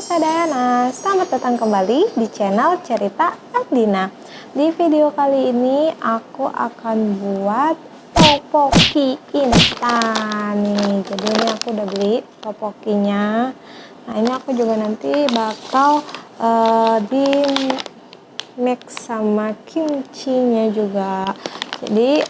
Sadayana, selamat datang kembali di channel Cerita Adina. Di video kali ini aku akan buat topoki instan nih. Jadi ini aku udah beli topokinya. Nah ini aku juga nanti bakal di mix sama kimchinya juga. Jadi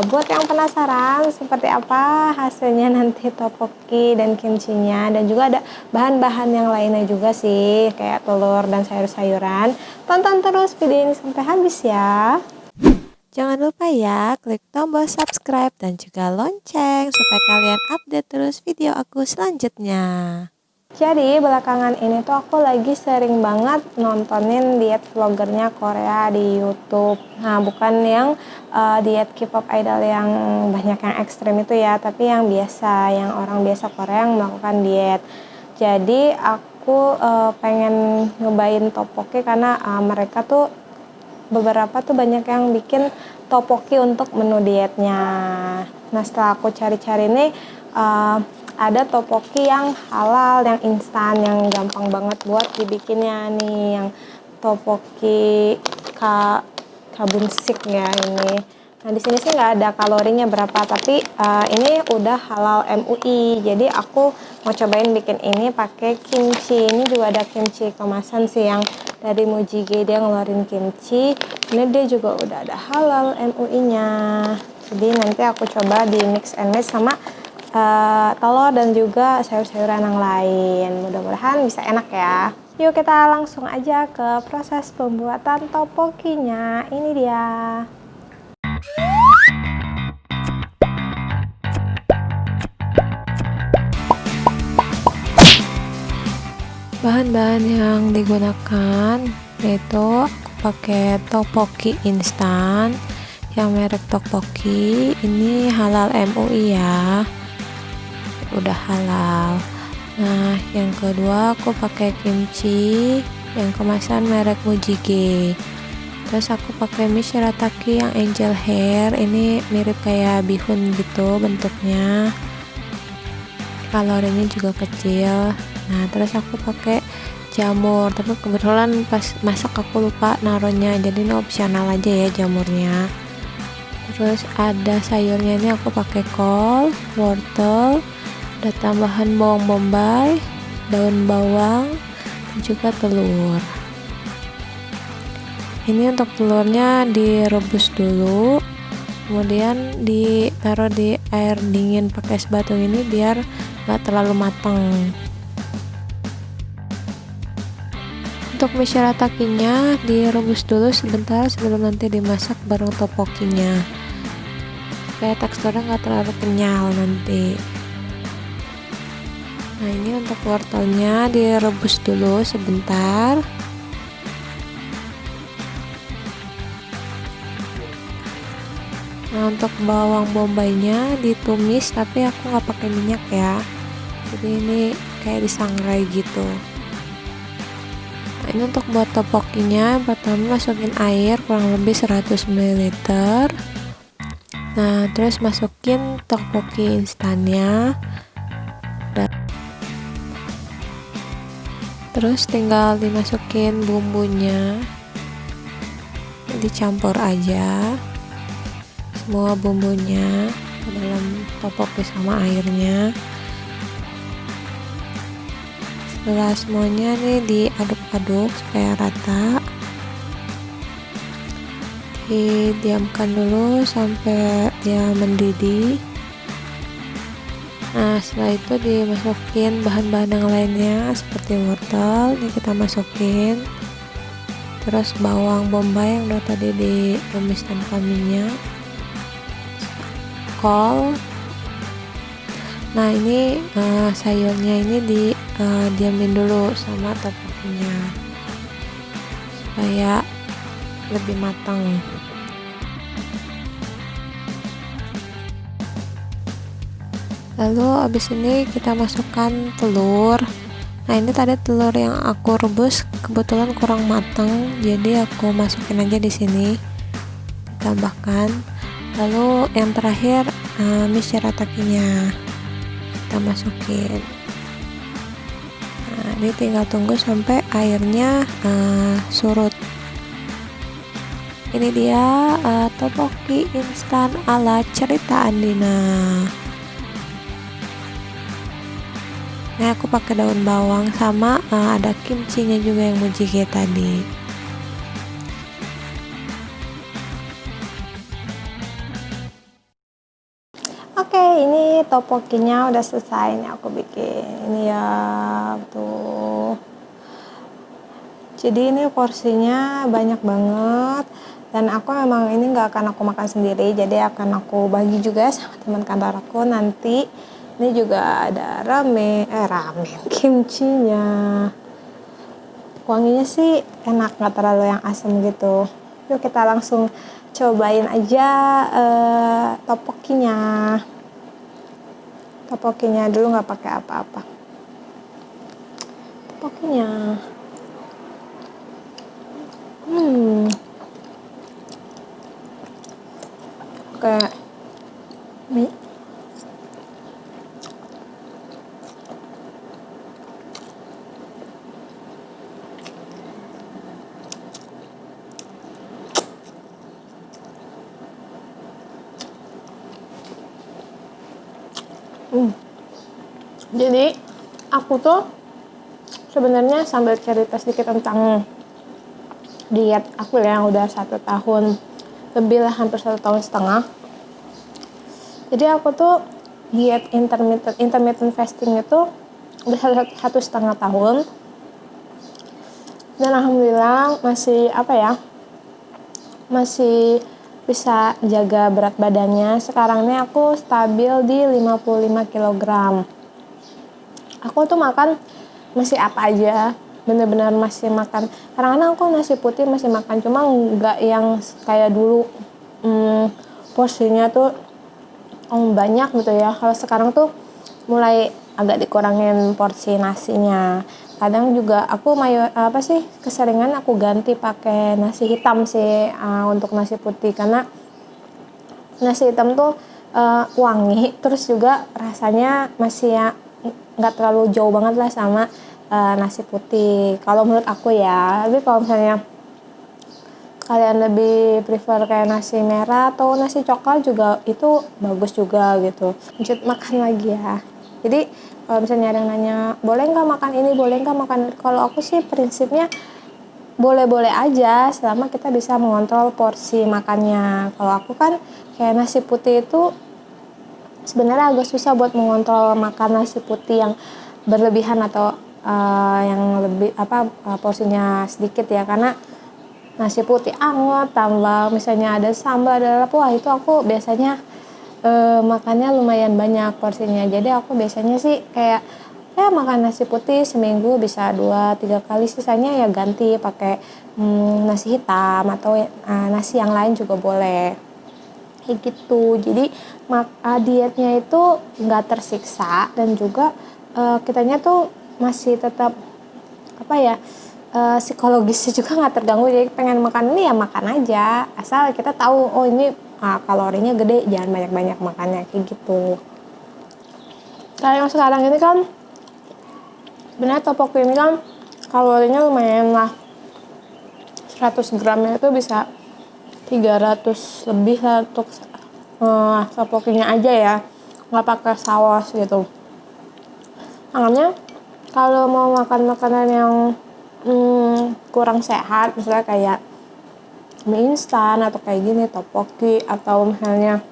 buat yang penasaran seperti apa hasilnya nanti topoki dan kimchinya, dan juga ada bahan-bahan yang lainnya juga sih kayak telur dan sayur-sayuran, tonton terus video ini sampai habis ya. Jangan lupa ya klik tombol subscribe dan juga lonceng supaya kalian update terus video aku selanjutnya. Jadi belakangan ini tuh aku lagi sering banget nontonin diet vlogernya Korea di YouTube. Nah bukan yang diet K-pop idol yang banyak yang ekstrim itu ya, tapi yang biasa, yang orang biasa Korea yang melakukan diet. Jadi aku pengen nyobain tteokbokki karena mereka tuh beberapa tuh banyak yang bikin tteokbokki untuk menu dietnya. Nah setelah aku cari-cari nih ada tteokbokki yang halal, yang instan, yang gampang banget buat dibikinnya nih, yang tteokbokki kabunsik ya ini. Nah di sini sih nggak ada kalorinya berapa, tapi ini udah halal MUI. Jadi aku mau cobain bikin ini pakai kimchi. Ini juga ada kimchi kemasan sih yang dari Mujige, dia ngeluarin kimchi. Ini dia juga udah ada halal MUI-nya. Jadi nanti aku coba di mix and match sama telur dan juga sayur-sayuran yang lain. Mudah-mudahan bisa enak ya. Yuk kita langsung aja ke proses pembuatan tteokbokkinya. Ini dia. Bahan-bahan yang digunakan yaitu aku pakai tteokbokki instan yang merek tteokbokki. Ini halal MUI ya, udah halal. Nah yang kedua aku pakai kimchi yang kemasan merek Mujige. Terus aku pakai mie shirataki yang angel hair, ini mirip kayak bihun gitu bentuknya, kalorinya juga kecil. Nah terus aku pakai jamur, tapi kebetulan pas masak aku lupa naruhnya, jadi ini opsional aja ya jamurnya. Terus ada sayurnya, ini aku pakai kol, wortel, ada tambahan bawang bombay, daun bawang, dan juga telur. Ini untuk telurnya direbus dulu, kemudian ditaruh di air dingin pakai es batu ini biar gak terlalu matang. Untuk mie shiratakinya direbus dulu sebentar sebelum nanti dimasak bareng tteokbokkinya, supaya teksturnya gak terlalu kenyal nanti. Nah ini untuk wortelnya direbus dulu sebentar. Nah untuk bawang bombaynya ditumis, tapi aku nggak pakai minyak ya, jadi ini kayak disangrai gitu. Nah ini untuk buat tteokbokkinya, pertama masukin air kurang lebih 100 ml. Nah terus masukin tteokbokki instannya, terus tinggal dimasukin bumbunya, dicampur aja semua bumbunya ke dalam tteokbokki sama airnya. Setelah semuanya nih diaduk-aduk supaya rata, didiamkan dulu sampai dia mendidih. Nah setelah itu dimasukin bahan-bahan yang lainnya seperti wortel, ini kita masukin, terus bawang bombay yang udah tadi ditumis tanpa minyak, kol. Nah ini sayurnya ini diamin dulu sama tteokbokkinya supaya lebih matang. Lalu abis ini kita masukkan telur. Nah ini tadi telur yang aku rebus kebetulan kurang matang, jadi aku masukin aja di sini, ditambahkan. Lalu yang terakhir mie shiratakinya kita masukin. Nah ini tinggal tunggu sampai airnya surut. Ini dia topoki instan ala cerita Andina. Nah, aku pakai daun bawang sama ada kimchinya juga yang mujiki tadi. Oke, ini topokinya udah selesai nih aku bikin. Ini ya, tuh. Jadi ini porsinya banyak banget. Dan aku memang ini nggak akan aku makan sendiri, jadi akan aku bagi juga sama teman kantor aku nanti. Ini juga ada ramen kimchinya. Wanginya sih enak, nggak terlalu yang asam gitu. Yuk kita langsung cobain aja topokinya. Topokinya dulu nggak pakai apa-apa. Topokinya. Kayak mie. Jadi aku tuh sebenarnya sambil cerita sedikit tentang diet aku yang udah 1 tahun lebih lah, hampir 1,5 tahun. Jadi aku tuh diet intermittent fasting itu udah 1,5 tahun, dan alhamdulillah masih bisa jaga berat badannya. Sekarang ini aku stabil di 55 kg. Aku tuh makan masih apa aja, bener-bener masih makan. Kadang-kadang aku nasi putih masih makan, cuma nggak yang kayak dulu porsinya tuh banyak gitu ya. Kalau sekarang tuh mulai agak dikurangin porsi nasinya. Kadang juga aku keseringan aku ganti pakai nasi hitam sih untuk nasi putih, karena nasi hitam tuh wangi, terus juga rasanya masih ya nggak terlalu jauh banget lah sama nasi putih kalau menurut aku ya. Tapi kalau misalnya kalian lebih prefer kayak nasi merah atau nasi coklat juga itu bagus juga gitu. Lanjut makan lagi ya. Jadi kalau misalnya ada yang nanya boleh nggak makan ini, boleh nggak makan, kalau aku sih prinsipnya boleh-boleh aja selama kita bisa mengontrol porsi makannya. Kalau aku kan kayak nasi putih itu sebenarnya agak susah buat mengontrol makan nasi putih yang berlebihan atau yang lebih porsinya sedikit ya, karena nasi putih anget tambah misalnya ada sambal, ada wah itu aku biasanya makannya lumayan banyak porsinya. Jadi aku biasanya sih kayak ya makan nasi putih seminggu bisa 2-3 kali, sisanya ya ganti pakai nasi hitam atau nasi yang lain juga boleh kayak gitu. Jadi dietnya itu nggak tersiksa, dan juga kitanya tuh masih tetap psikologisnya juga nggak terganggu. Jadi pengen makan ini ya makan aja, asal kita tahu oh ini kalorinya gede, jangan banyak-banyak makannya kayak gitu. Kayak yang sekarang ini kan sebenarnya topoki ini kan kalorinya lumayan lah, 100 gramnya itu bisa 300 lebih lah untuk topokinya aja ya, nggak pakai saus gitu. Makanya kalau mau makan makanan yang kurang sehat, misalnya kayak mie instan atau kayak gini topoki, atau misalnya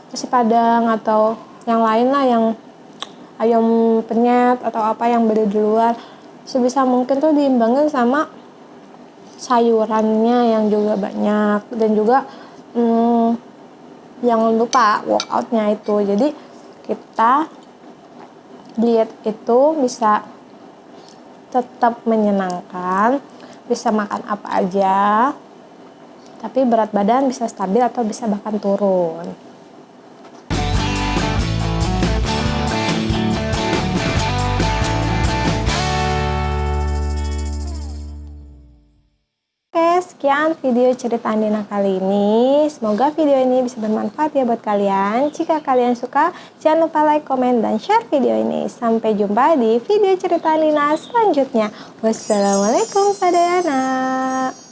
nasi padang atau yang lain lah, yang ayam penyet atau apa yang beli di luar, sebisa mungkin tuh diimbangin sama sayurannya yang juga banyak, dan juga jangan lupa workoutnya itu. Jadi kita diet itu bisa tetap menyenangkan, bisa makan apa aja, tapi berat badan bisa stabil atau bisa bahkan turun. sekian video cerita Andina kali ini. Semoga video ini bisa bermanfaat ya buat kalian. Jika kalian suka, jangan lupa like, komen, dan share video ini. Sampai jumpa di video cerita Andina selanjutnya. Wassalamualaikum, Sadayana.